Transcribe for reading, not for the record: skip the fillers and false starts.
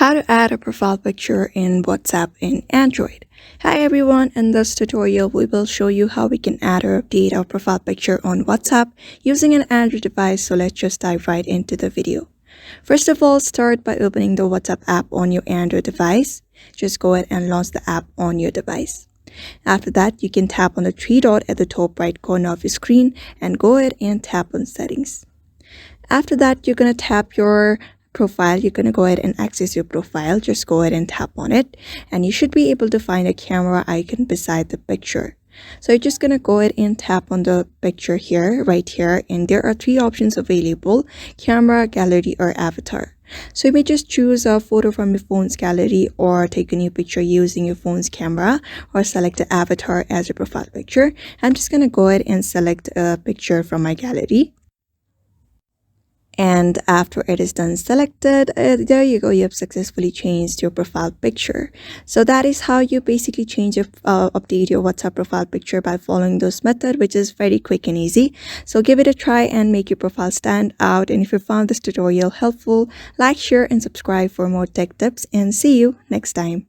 How to add a profile picture in WhatsApp in Android. Hi everyone, in this tutorial we will show you how we can add or update our profile picture on WhatsApp using an Android device, so let's just dive right into the video. First of all, start by opening the WhatsApp app on your Android device. Just go ahead and launch the app on your device. After that, you can tap on the three dot at the top right corner of your screen and go ahead and tap on settings. After that, you're going to tap your profile. You're going to go ahead and access your profile. Just go ahead and tap on it and you should be able to find a camera icon beside the picture. So you're just going to go ahead and tap on the picture here, right here, and there are three options available: camera, gallery, or avatar. So you may just choose a photo from your phone's gallery or take a new picture using your phone's camera, or select the avatar as your profile picture. I'm just going to go ahead and select a picture from my gallery. And after it is done selected, there you go, you have successfully changed your profile picture. So that is how you basically change your update your WhatsApp profile picture, by following those methods, which is very quick and easy. So give it a try and make your profile stand out. And if you found this tutorial helpful, like, share, and subscribe for more tech tips, and see you next time.